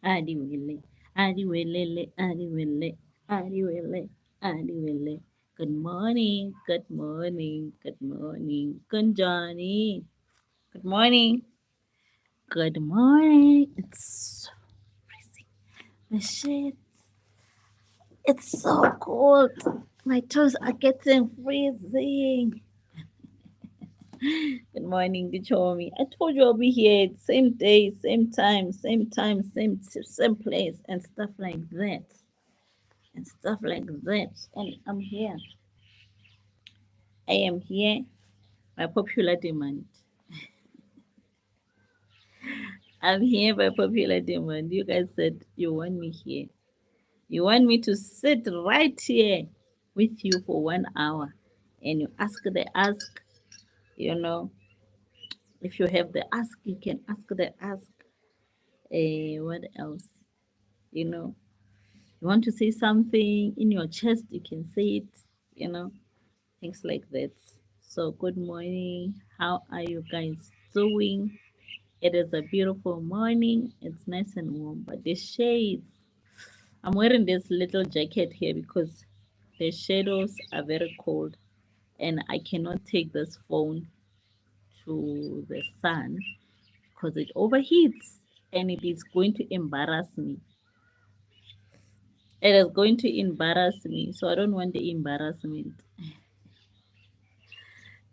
Adiwele, adiwelele, adiwele, adiwele, adiwele. Good morning, good morning, good morning, good Johnny. Good morning, good morning. It's freezing. The shade, it's so cold. My toes are getting freezing. Good morning, Gichomi. I told you I'll be here same day, same place, and stuff like that. And stuff like that. And I'm here. I am here by popular demand. I'm here by popular demand. You guys said you want me here. You want me to sit right here with you for 1 hour and you ask the ask, you know. If you have the ask, you can ask the ask. What else? You know, you want to say something in your chest, you can say it, you know, things like that. So, good morning. How are you guys doing? It is a beautiful morning. It's nice and warm, but the shades. I'm wearing this little jacket here because the shadows are very cold and I cannot take this phone to the sun because it overheats and it is going to embarrass me. It is going to embarrass me, so I don't want the embarrassment.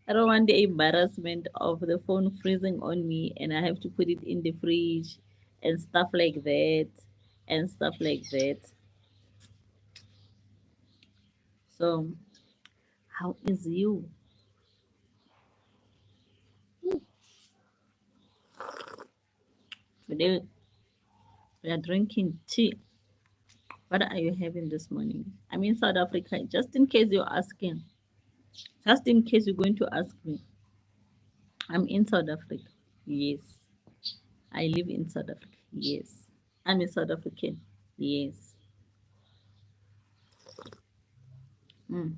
I don't want the embarrassment of the phone freezing on me and I have to put it in the fridge and stuff like that and stuff like that. So, how is you? Today we are drinking tea. What are you having this morning? I'm in South Africa, just in case you're asking. Just in case you're going to ask me. I'm in South Africa. Yes. I live in South Africa. Yes. I'm a South African. Yes. Mm,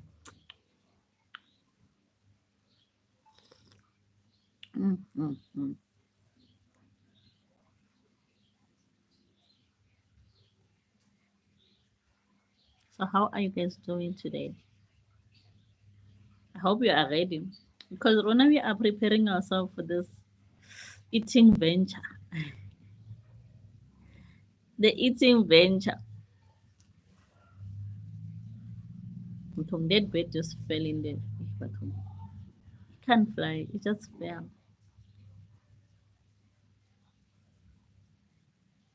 mm, mm, mm. So, how are you guys doing today? I hope you are ready. Because Rona, we are preparing ourselves for this eating venture. The eating venture. That bird just fell in there. It can't fly. It just fell.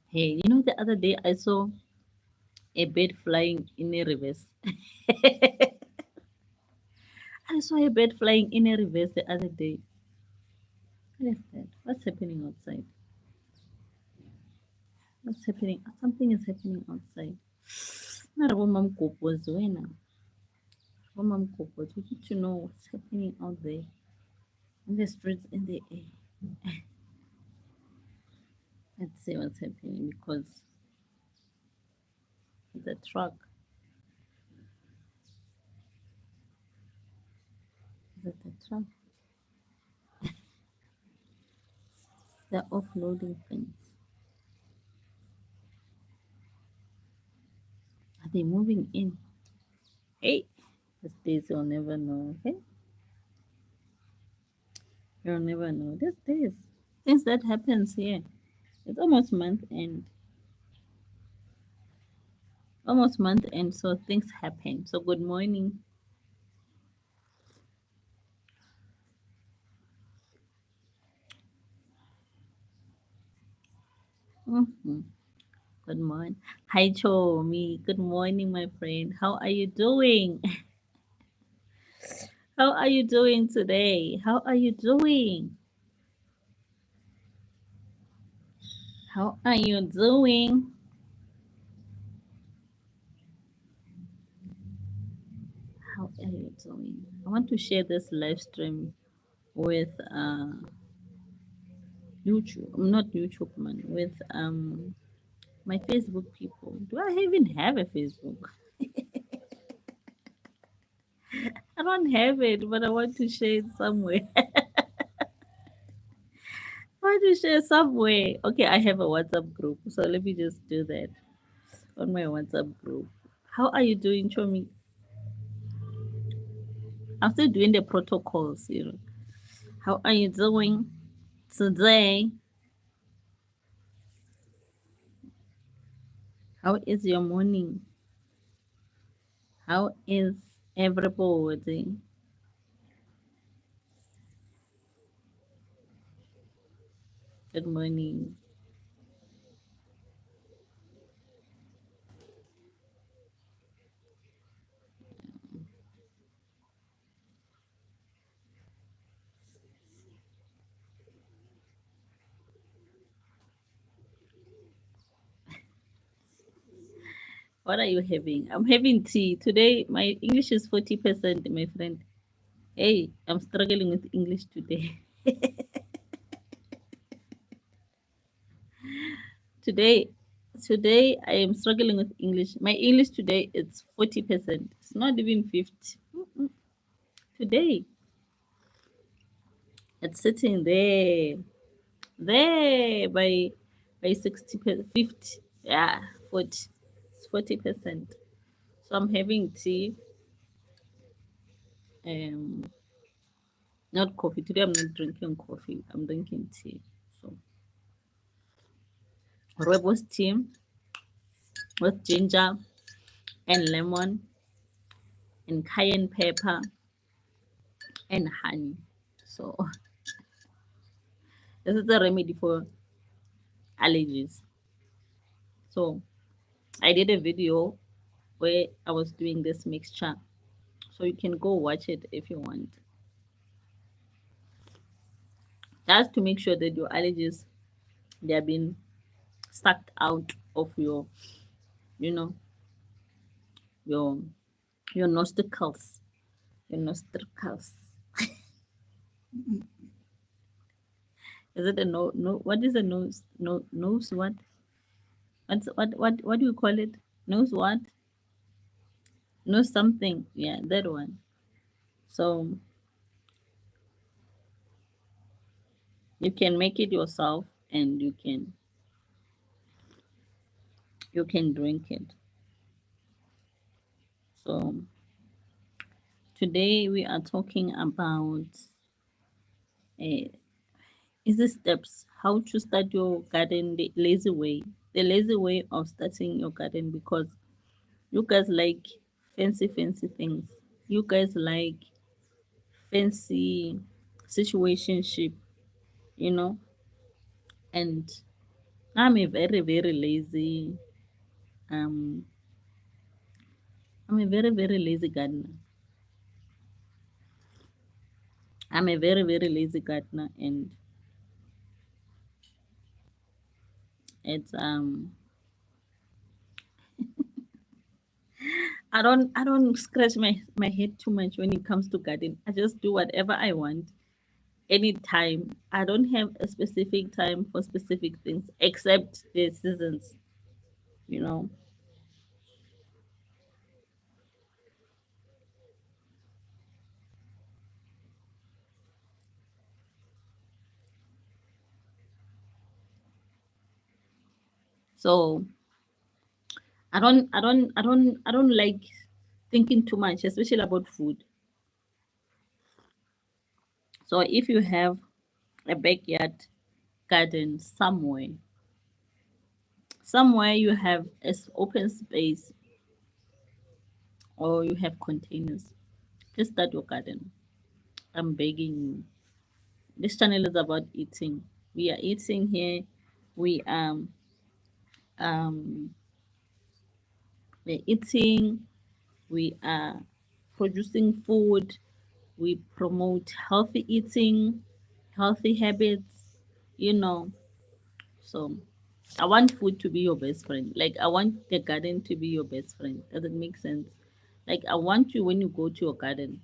Hey, you know, the other day I saw a bird flying in a reverse. I saw a bird flying in a reverse the other day. What is that? What's happening outside? What's happening? Something is happening outside. Mom Kopos, Mom Kopos, we need to know what's happening out there in the streets, in the air. Let's see what's happening because the truck, is it the truck? They're offloading things. Are they moving in? Hey, these days you'll never know, okay? You'll never know. These days, things that happens here. It's almost month end, so things happen. So good morning. Mhm. Good morning. Hi, Chomi. Good morning, my friend. How are you doing? How are you doing today? How are you doing? How are you doing? How are you doing? I want to share this live stream with YouTube. Not YouTube, man. With my Facebook people. Do I even have a Facebook? I don't have it, but I want to share it somewhere. I want to share somewhere. Okay, I have a WhatsApp group, so let me just do that on my WhatsApp group. How are you doing, Chomi? I'm still doing the protocols, you know. How are you doing today? How is your morning? How is everybody? Good morning. What are you having? I'm having tea. Today, my English is 40%, my friend. Hey, I'm struggling with English today. today, today, I am struggling with English. My English today it's 40%. It's not even 50. Today, it's sitting there by 50. Yeah, 40. It's 40%. So I'm having tea. Um, not coffee. Today I'm not drinking coffee. I'm drinking tea. So rooibos tea with ginger and lemon and cayenne pepper and honey. So this is a remedy for allergies. So I did a video where I was doing this mixture. So you can go watch it if you want. Just to make sure that your allergies they are being sucked out of you know, your your nostrils. Your nostrils. Is it a no? What is a nose? No nose what? What do you call it? Nose what? Nose something. Yeah, that one. So you can make it yourself and you can drink it. So today we are talking about uh, easy steps how to start your garden the lazy way of starting your garden because you guys like fancy things. You guys like fancy situationship, you know. And I'm a very lazy. Um, I'm a very lazy gardener. I'm a very lazy gardener, and it's. I don't scratch my head too much when it comes to gardening. I just do whatever I want anytime. I don't have a specific time for specific things except the seasons, you know. So I don't like thinking too much, especially about food. So if you have a backyard garden somewhere you have open space or you have containers, just start your garden. I'm begging you. This channel is about eating. We are eating here. We um we're eating. We are producing food. We promote healthy eating, healthy habits. You know, so I want food to be your best friend. Like I want the garden to be your best friend. Does it make sense? Like I want you when you go to your garden,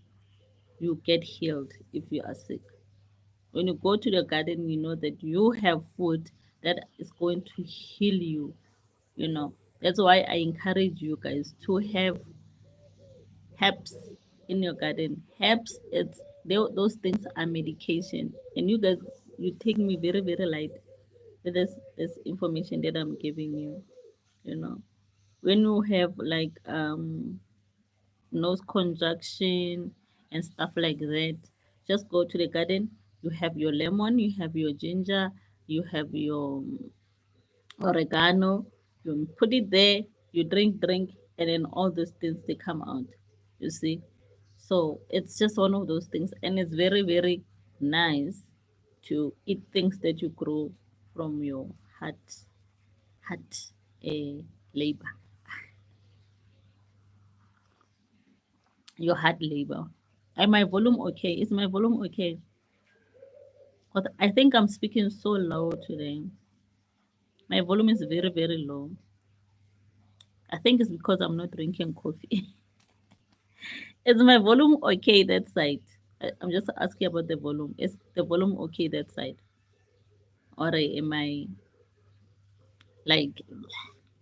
you get healed if you are sick. When you go to the garden, you know that you have food that is going to heal you. You know, that's why I encourage you guys to have herbs in your garden. Herbs, those things are medication, and you guys you take me very, very light with this information that I'm giving you. You know, when you have like nose conjunction and stuff like that, just go to the garden. You have your lemon, you have your ginger, you have your oregano. You put it there, you drink, and then all those things they come out. You see, so it's just one of those things, and it's very, very nice to eat things that you grow from your heart labor, your hard labor. And my volume okay? Is my volume okay? But I think I'm speaking so low today. My volume is very, very low. I think it's because I'm not drinking coffee. Is my volume okay that side? I'm just asking about the volume. Is the volume okay that side? Or am I like,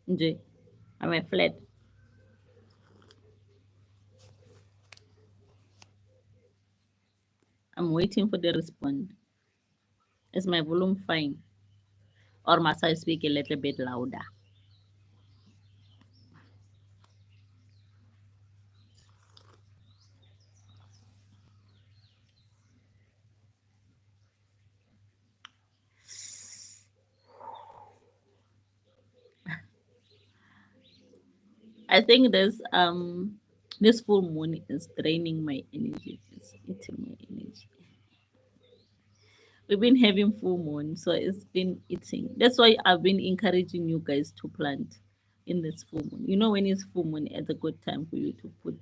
nje? Am I flat? I'm waiting for the response. Is my volume fine? Or must I speak a little bit louder? I think this full moon is draining my energy. It's eating my energy. We've been having full moon, so it's been eating. That's why I've been encouraging you guys to plant in this full moon. You know, when it's full moon, it's a good time for you to put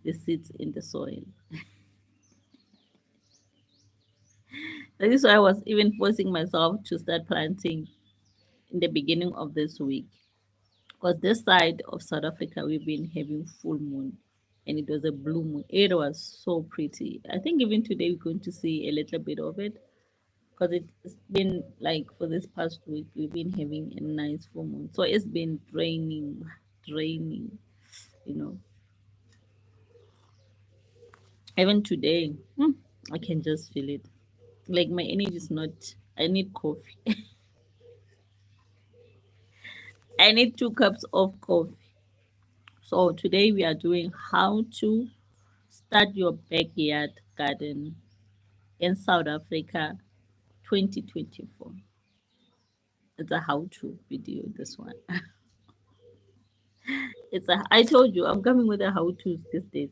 the seeds in the soil. That is why I was even forcing myself to start planting in the beginning of this week. Because this side of South Africa, we've been having full moon and it was a blue moon. It was so pretty. I think even today we're going to see a little bit of it because it's been like for this past week, we've been having a nice full moon. So it's been draining, you know. Even today, I can just feel it. Like my energy is not, I need coffee. I need 2 cups of coffee. So today we are doing how to start your backyard garden in South Africa 2024. It's a how to video, this one. I told you, I'm coming with a how to these days.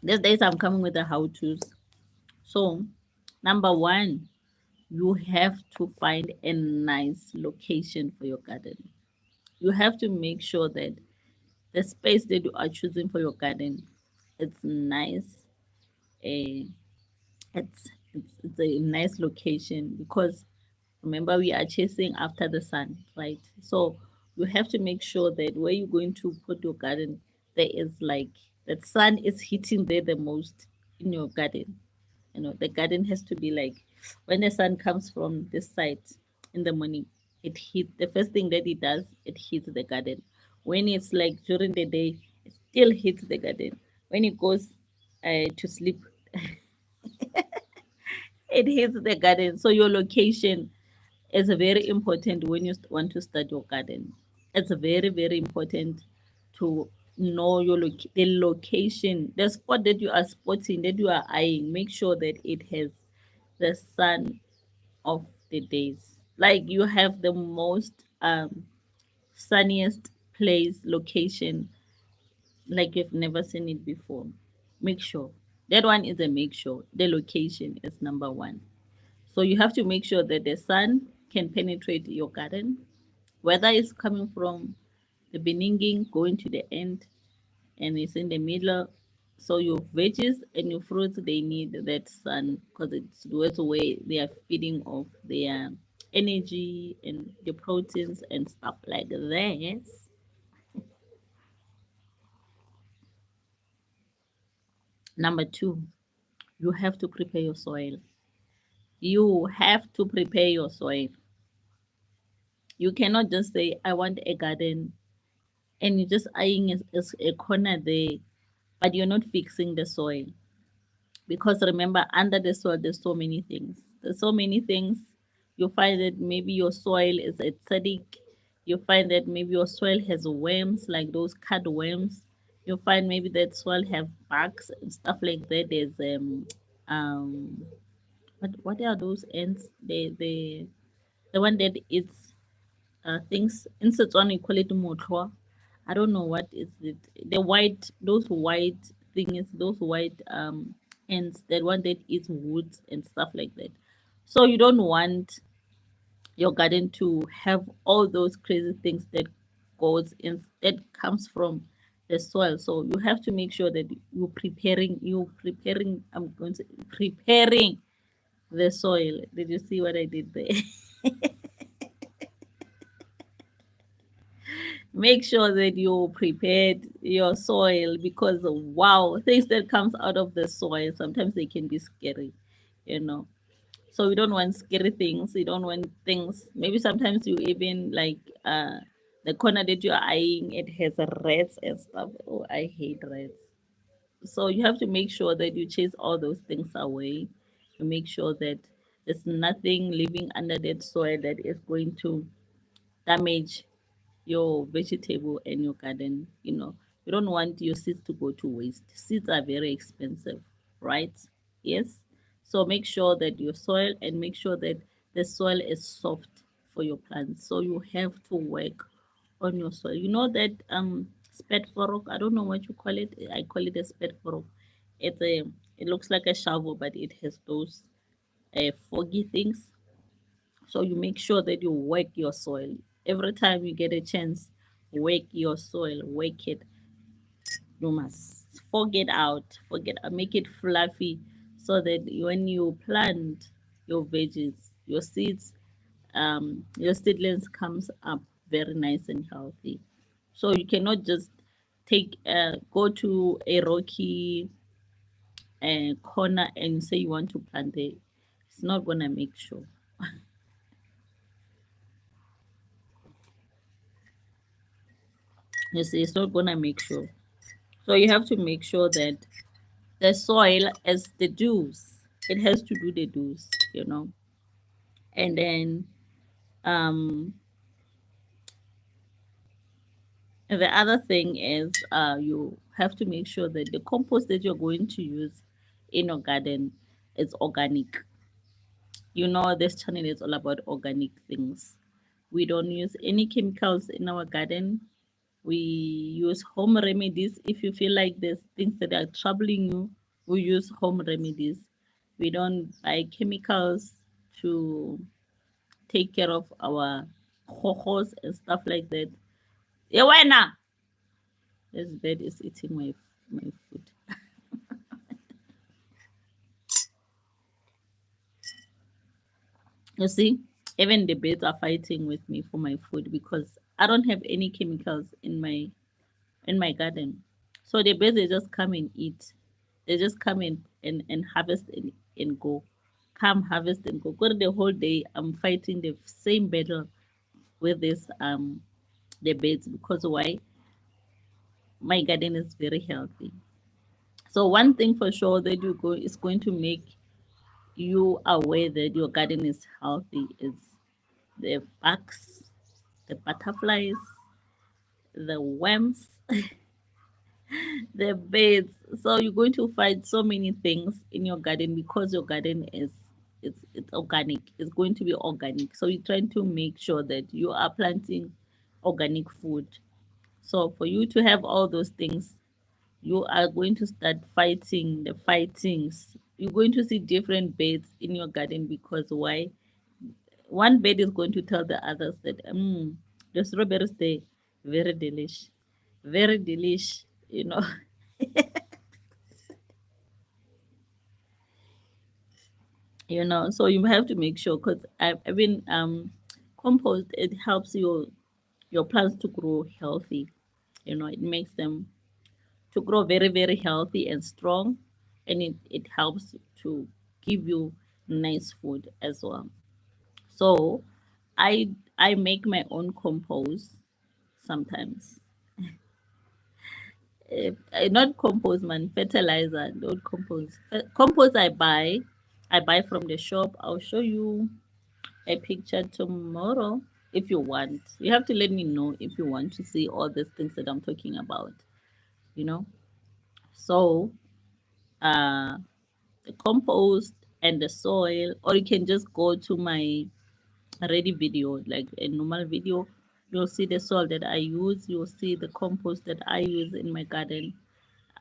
These days, I'm coming with the how to's. So, number one, you have to find a nice location for your garden. You have to make sure that the space that you are choosing for your garden, it's nice. eh, it's a nice location because remember we are chasing after the sun, right? So you have to make sure that where you're going to put your garden, there is like that sun is hitting there the most in your garden. You know, the garden has to be like when the sun comes from this side in the morning, it hits the first thing that it does, it hits the garden. When it's like during the day, it still hits the garden. When it goes to sleep, it hits the garden. So your location is very important when you want to start your garden. It's very, very important to know the location, the spot that you are spotting, that you are eyeing. Make sure that it has the sun of the days. Like you have the most sunniest place location, like you've never seen it before. Make sure that one is a make sure. The location is number one. So you have to make sure that the sun can penetrate your garden, whether it's coming from the beginning going to the end and it's in the middle. So your veggies and your fruits they need that sun because it's where they are feeding off their energy and the proteins and stuff like that. Number two, you have to prepare your soil. You have to prepare your soil. You cannot just say, I want a garden and you're just eyeing a corner there, but you're not fixing the soil. because remember, under the soil there's so many things. There's so many things. You find that maybe your soil is acidic. You find that maybe your soil has worms, like those cut worms. You find maybe that soil have bugs and stuff like that. There's um what are those ants? The one that eats things in Setswana you call it motlhwa. I don't know what is it. The white, those white things, those white ants, that one that eats woods and stuff like that. So you don't want your garden to have all those crazy things that goes in, that comes from the soil. So you have to make sure that you're preparing, I'm going to preparing the soil. Did you see what I did there? Make sure that you prepared your soil, because wow, things that comes out of the soil sometimes they can be scary, you know. So we don't want scary things. We don't want things. Maybe sometimes you even like the corner that you're eyeing, it has rats and stuff. Oh, I hate rats. So you have to make sure that you chase all those things away. You make sure that there's nothing living under that soil that is going to damage your vegetable and your garden. You don't want your seeds to go to waste. Seeds are very expensive, right? Yes. So make sure that your soil, and make sure that the soil is soft for your plants. So you have to work on your soil. You know that spatfork, I don't know what you call it. I call it a spatfork. It looks like a shovel, but it has those foggy things. So you make sure that you work your soil. Every time you get a chance, work your soil, work it. You must forget out, make it fluffy, so that when you plant your veggies, your seeds, your seedlings comes up very nice and healthy. So you cannot just go to a rocky corner and say you want to plant there. It's not gonna make sure. You see, it's not gonna make sure. So you have to make sure that the soil as the juice, it has to do the juice. And then um the other thing is you have to make sure that the compost that you're going to use in your garden is organic. This channel is all about organic things. We don't use any chemicals in our garden. We use home remedies. If you feel like there's things that are troubling you, we use home remedies. We don't buy chemicals to take care of our hojos and stuff like that. Yewena! This bird is eating my food. You see, even the birds are fighting with me for my food because I don't have any chemicals in my garden. So the birds, they just come and eat. They just come and harvest and go. Come harvest and go. Go the whole day. I'm fighting the same battle with this the birds, because why? My garden is very healthy. So one thing for sure that you go is going to make you aware that your garden is healthy is the bugs, the butterflies, the worms, the birds. So you're going to find so many things in your garden, because your garden is it's organic. It's going to be organic. So you're trying to make sure that you are planting organic food. So for you to have all those things, you are going to start fighting the fightings. You're going to see different birds in your garden, because why? One bird is going to tell the others that the strawberries, they very delish, very delish. So you have to make sure, because I've been compost, it helps your plants to grow healthy. It makes them to grow very, very healthy and strong, and it helps to give you nice food as well. So I make my own compost sometimes. not compost, man, fertilizer, not compost. Compost I buy from the shop. I'll show you a picture tomorrow if you want. You have to let me know if you want to see all these things that I'm talking about, you know. So, uh, the compost and the soil, or you can just go to my ready video, like a normal video. You'll see the soil that I use, you'll see the compost that I use in my garden.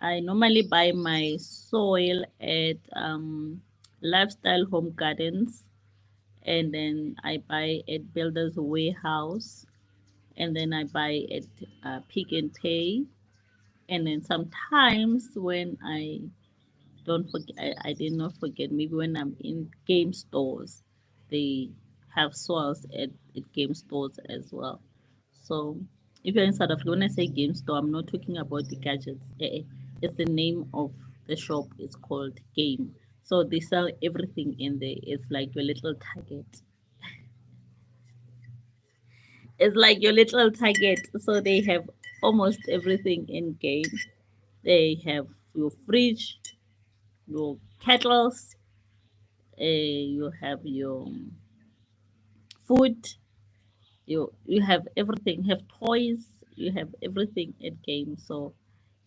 I normally buy my soil at Lifestyle Home Gardens, and then I buy at Builders Warehouse, and then I buy at Pick and Pay, and then sometimes when I don't forget, I did not forget, maybe when I'm in game stores, they have soils at game stores as well. So if you're in South Africa, when I say game store, I'm not talking about the gadgets. It's the name of the shop. It's called Game. So they sell everything in there. It's like your little Target. It's like your little Target. So they have almost everything in Game. They have your fridge, your kettles, you have your food, you have everything, you have toys, you have everything at Game. So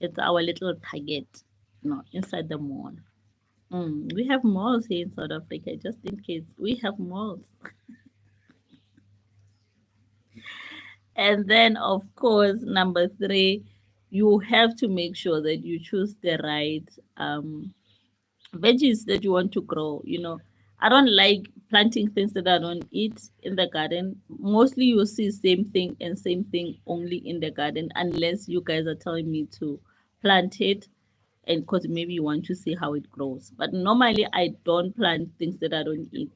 it's our little Target, inside the mall. We have malls here in South Africa, just in case. We have malls. And then, of course, number three, you have to make sure that you choose the right veggies that you want to grow. I don't like planting things that I don't eat in the garden. Mostly you see same thing and same thing only in the garden, unless you guys are telling me to plant it, and because maybe you want to see how it grows. But normally I don't plant things that I don't eat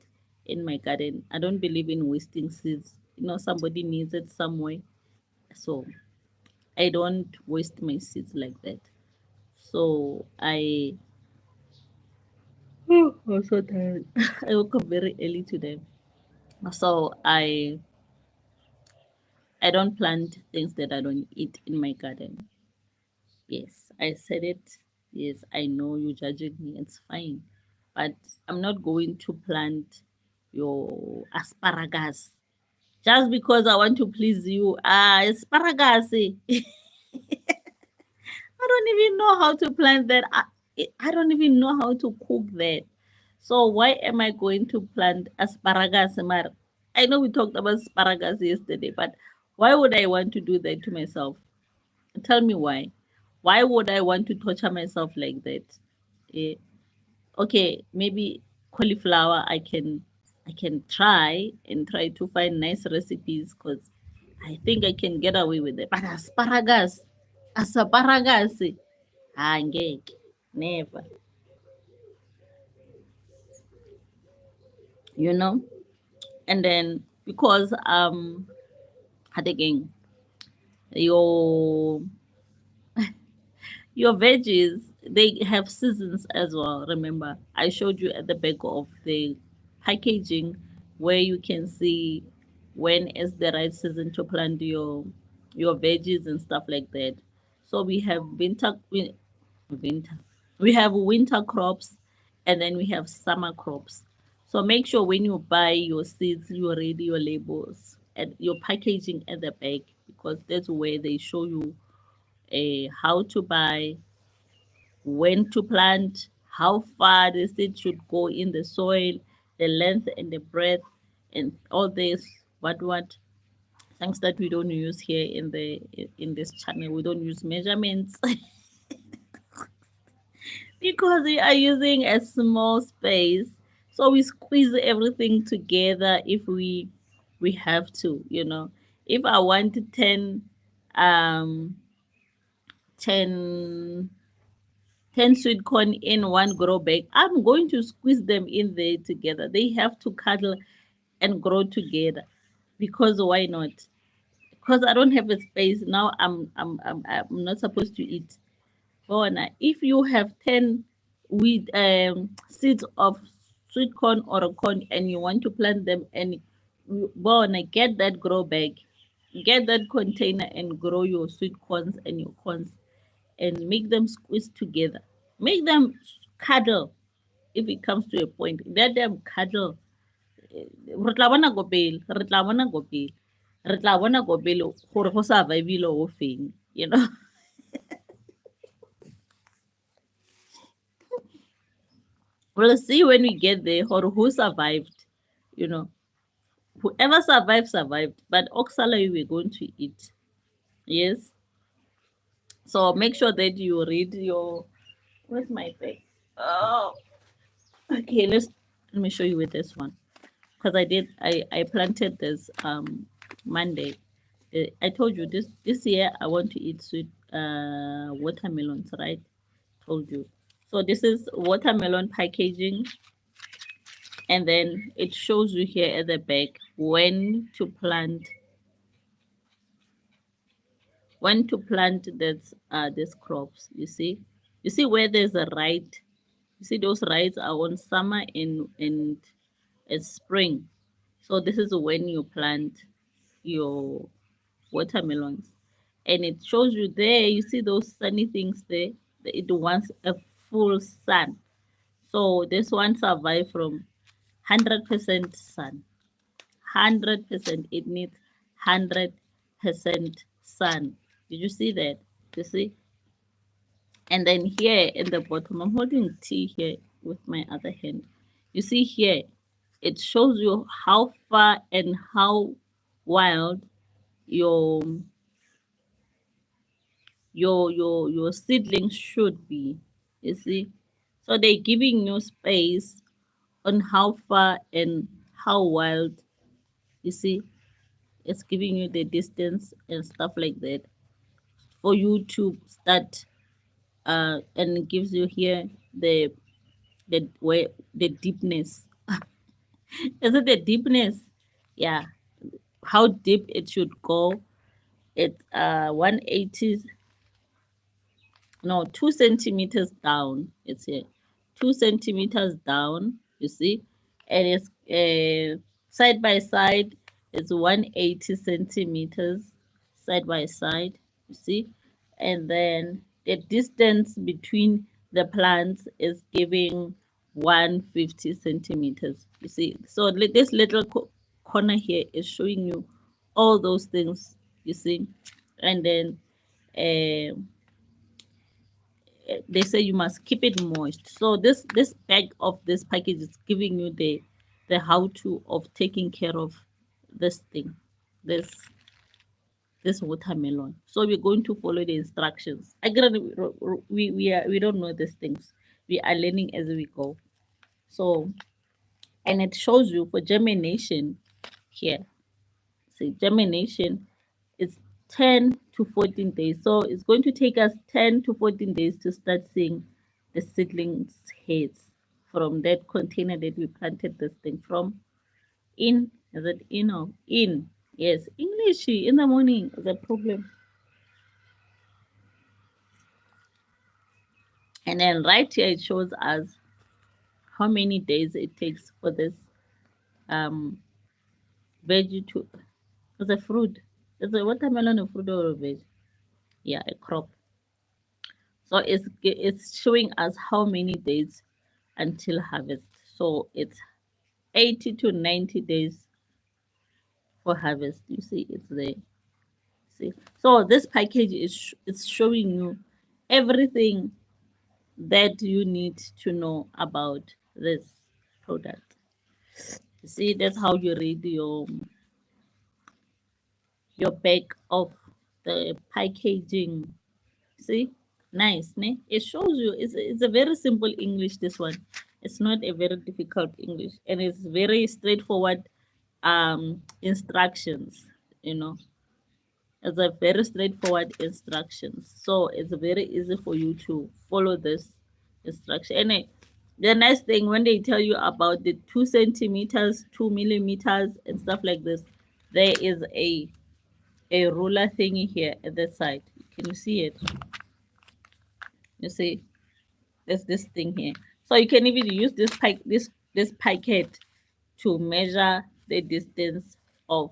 in my garden. I don't believe in wasting seeds. Somebody needs it somewhere. So I don't waste my seeds like that. So I'm so tired. I woke up very early today. So I don't plant things that I don't eat in my garden. Yes, I said it. Yes, I know you're judging me. It's fine. But I'm not going to plant your asparagus just because I want to please you. Asparagus. I don't even know how to plant that. I don't even know how to cook that. So why am I going to plant asparagus, Mar? I know we talked about asparagus yesterday, but why would I want to do that to myself? Tell me why. Why would I want to torture myself like that? Eh, okay, maybe cauliflower I can try to find nice recipes because I think I can get away with it. But asparagus, angeke, never. You know. And then because again, your your veggies, they have seasons as well. Remember, I showed you at the back of the packaging where you can see when is the right season to plant your veggies and stuff like that. So we have winter. We have winter crops, and then we have summer crops. So make sure when you buy your seeds, you read your labels and your packaging at the back, because that's where they show you how to buy, when to plant, how far the seed should go in the soil, the length and the breadth, and all this what things that we don't use here in this channel. We don't use measurements because we are using a small space. So we squeeze everything together if we have to. If I want 10 10 sweet corn in one grow bag, I'm going to squeeze them in there together. They have to cuddle and grow together, because why not? Because I don't have a space now. I'm not supposed to eat. Bona, if you have 10 with seeds of sweet corn or corn and you want to plant them, and Bona, get that grow bag, get that container and grow your sweet corns and your corns and make them squeeze together. Make them cuddle if it comes to a point. Let them cuddle. Re tla bona ko pele, re tla bona ko pele, re tla bona ko pele gore go survive-ile o feng, you know. We'll see when we get there or who survived, you know. Whoever survived, survived. But oxala we're going to eat. Yes. So make sure that you read your. Where's my bag? Oh, okay. Let me show you with this one because I planted this Monday. I told you this year I want to eat sweet watermelons, right? Told you. So this is watermelon packaging, and then it shows you here at the back when to plant this these crops. You see where there's a right. You see those rides are on summer and spring. So this is when you plant your watermelons, and it shows you there. You see those sunny things there. It wants a full sun. So this one survive from 100% sun. 100%. It needs 100% sun. Did you see that? You see? And then here in the bottom, I'm holding tea here with my other hand. You see here, it shows you how far and how wild your your seedlings should be. You see? So they're giving you space on how far and how wild. You see? It's giving you the distance and stuff like that for you to start and it gives you here the way the deepness. Is it the deepness? Yeah, how deep it should go. It's 180, no, 2 centimeters down. It's here, 2 centimeters down. You see, and it's side by side. It's 180 centimeters side by side. You see, and then the distance between the plants is giving 150 centimeters. You see, so this little corner here is showing you all those things. You see, and then. They say you must keep it moist. So this bag of this package is giving you the how to of taking care of this thing, this this watermelon. So we're going to follow the instructions. Again, we don't know these things. We are learning as we go. So and it shows you for germination here. See, germination is 10 to 14 days. So it's going to take us 10 to 14 days to start seeing the seedlings heads from that container that we planted this thing from. In, is it in or in? Yes, English in the morning is a problem. And then right here it shows us how many days it takes for this um veggie to, it's a fruit. Is a watermelon a fruit or a veg? Yeah, a crop. So it's showing us how many days until harvest. So it's 80 to 90 days for harvest. You see, it's there. See, so this package is it's showing you everything that you need to know about this product. You see, that's how you read your back of the packaging. See, nice, ne? It shows you it's a very simple English. This one, it's not a very difficult English, and it's very straightforward instructions. You know, it's a very straightforward instructions. So it's very easy for you to follow this instruction. And the nice thing when they tell you about the 2 centimeters, 2 millimeters, and stuff like this, there is a ruler thingy here at the side. Can you see it? You see, there's this thing here. So you can even use this packet to measure the distance of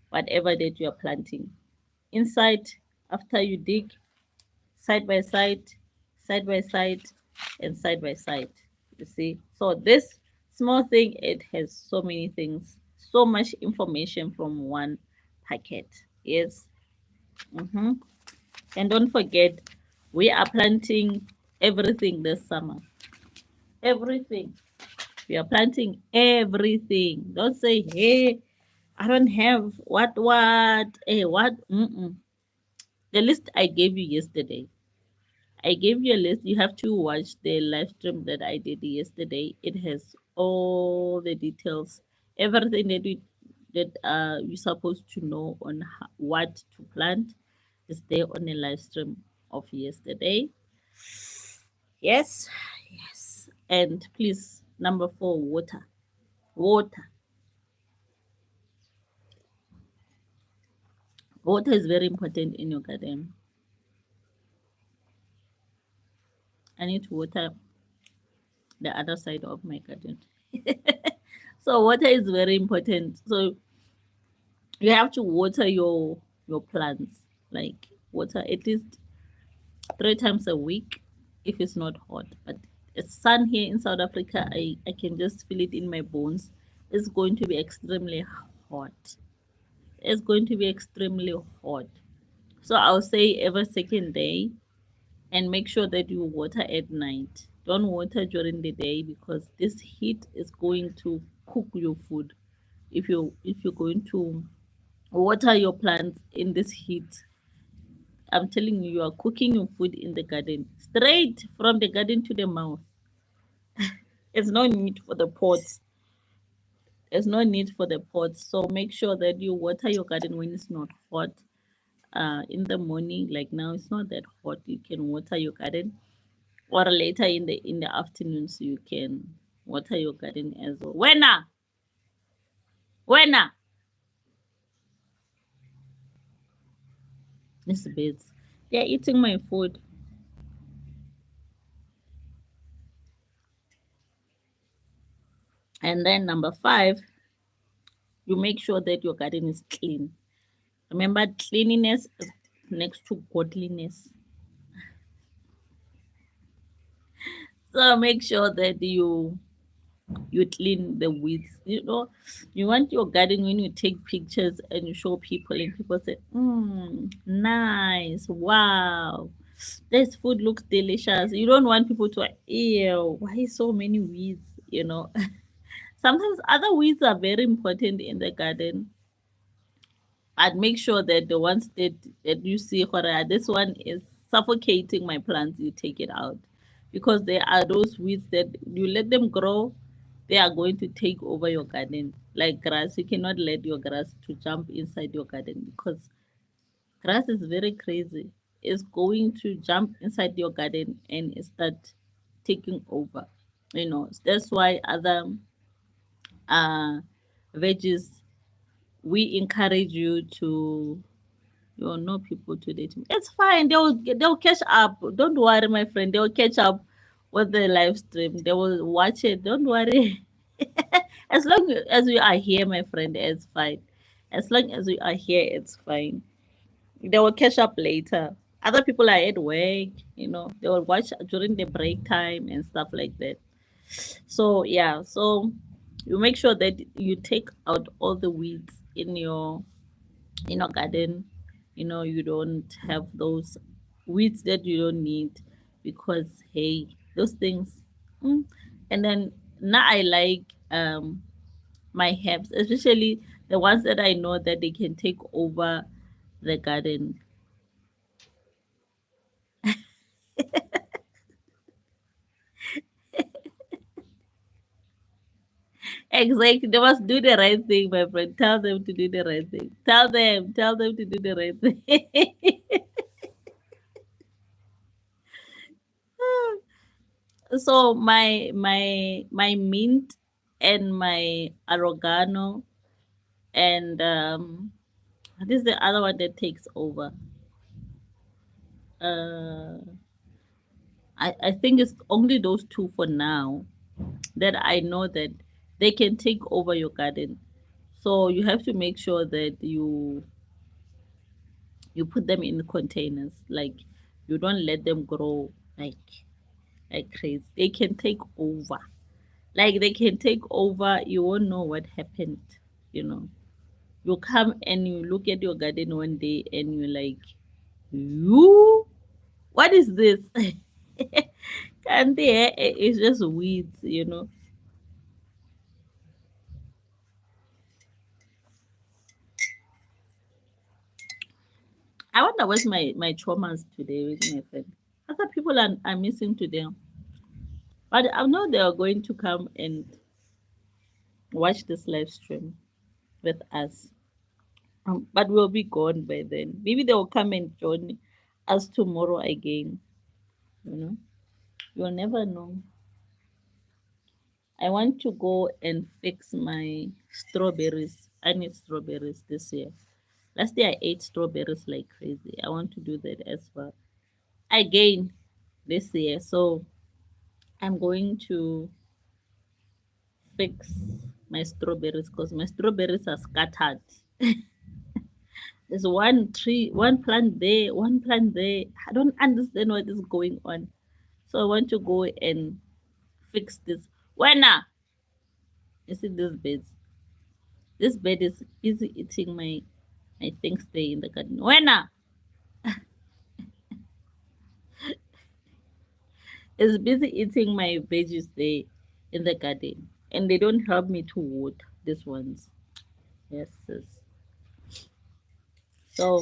whatever that you're planting. Inside, after you dig, side by side, side by side, and side by side. You see, so this small thing, it has so many things, so much information from one packet. Yes. Mm-hmm. And don't forget, we are planting everything this summer. Everything. We are planting everything. Don't say, hey, I don't have what, hey, what? Mm-mm. The list I gave you yesterday. I gave you a list. You have to watch the live stream that I did yesterday. It has all the details, everything that you're supposed to know on what to plant is there on the live stream of yesterday. Yes, yes. And please, number 4, water. Water. Water is very important in your garden. I need to water the other side of my garden. So water is very important. So you have to water your plants, like water at least 3 times a week if it's not hot. But it's sun here in South Africa, I can just feel it in my bones. It's going to be extremely hot. It's going to be extremely hot. So I'll say every second day, and make sure that you water at night. Don't water during the day because this heat is going to cook your food. If you're going to water your plants in this heat, I'm telling you, you are cooking your food in the garden, straight from the garden to the mouth. There's no need for the pots. There's no need for the pots. So make sure that you water your garden when it's not hot. In the morning, like now, it's not that hot. You can water your garden, or later in the afternoons you can water your garden as well. When these birds, they're eating my food. And then number 5, you make sure that your garden is clean. Remember, cleanliness is next to godliness. So make sure that you clean the weeds. You want your garden, when you take pictures and you show people and people say, nice, wow, this food looks delicious. You don't want people to, ew, why so many weeds. Sometimes other weeds are very important in the garden. I'd make sure that the ones that you see, this one is suffocating my plants, you take it out. Because there are those weeds that you let them grow, they are going to take over your garden. Like grass, you cannot let your grass to jump inside your garden because grass is very crazy. It's going to jump inside your garden and it start taking over. That's why other uh veggies, we encourage you to, you know, people to date me. It's fine. They'll catch up. Don't worry, my friend. They'll catch up with the live stream. They will watch it. Don't worry. As long as we are here, my friend, it's fine. As long as we are here, it's fine. They will catch up later. Other people are at work. They will watch during the break time and stuff like that. So yeah. So you make sure that you take out all the weeds in your garden. You don't have those weeds that you don't need, because hey, those things. mm. And then now I like my herbs, especially the ones that I know that they can take over the garden. Exactly, they must do the right thing, my friend. Tell them to do the right thing. Tell them to do the right thing. So my mint and my oregano, and what is the other one that takes over? uh I think it's only those two for now that I know that they can take over your garden. So you have to make sure that you put them in containers, like You don't let them grow like crazy. They can take over. Like they can take over. You won't know what happened. You know. You come and you look at your garden one day and you're like, you, what is this? And there it's just weeds, you know. I wonder what's my traumas today with my friend. Other people are missing today. But I know they are going to come and watch this live stream with us. But we'll be gone by then. Maybe they will come and join us tomorrow again. You know, you'll never know. I want to go and fix my strawberries. I need strawberries this year. Last year I ate strawberries like crazy. I want to do that as well again this year. So I'm going to fix my strawberries because my strawberries are scattered. There's one tree, one plant there, one plant there. I don't understand what is going on. So I want to go and fix this. When you see this bed? This bed is busy eating my things there in the garden. When is busy eating my veggies there in the garden, and they don't help me to water these ones. Yes, sis. So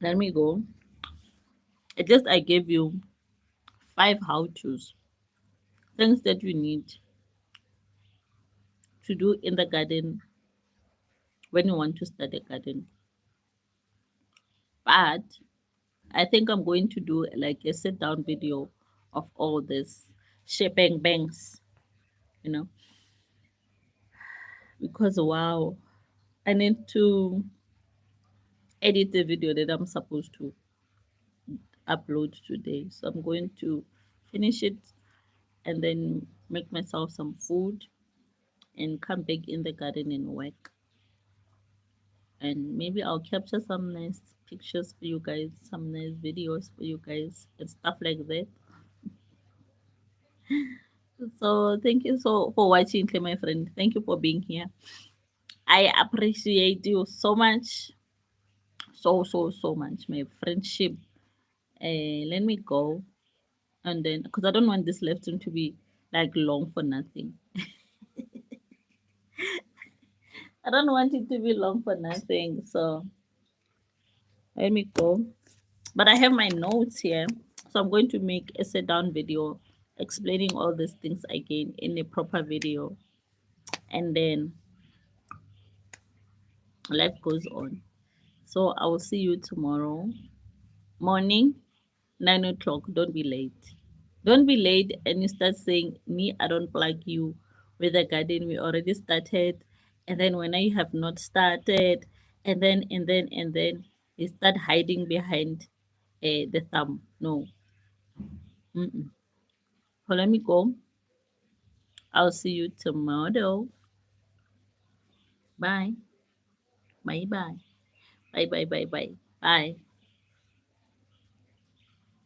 let me go. At least I gave you 5 how to's, things that you need to do in the garden when you want to start a garden. But I think I'm going to do like a sit down video of all this shaping bangs, you know, because wow, I need to edit the video that I'm supposed to upload today. So I'm going to finish it and then make myself some food and come back in the garden and work. And maybe I'll capture some nice pictures for you guys, some nice videos for you guys, and stuff like that. So thank you so for watching, Clay, my friend. Thank you for being here. I appreciate you so much, so much. My friendship. Let me go, and then because I don't want this lesson to be like long for nothing. I don't want it to be long for nothing. So let me go. But I have my notes here. So I'm going to make a sit down video explaining all these things again in a proper video. And then life goes on. So I will see you tomorrow morning, 9 o'clock. Don't be late. Don't be late and you start saying, me, I don't like you with the garden. We already started. And then when I have not started, and then you start hiding behind the thumb. No. Mm-mm. So let me go. I'll see you tomorrow. Bye. Bye bye. Bye bye bye bye. Bye.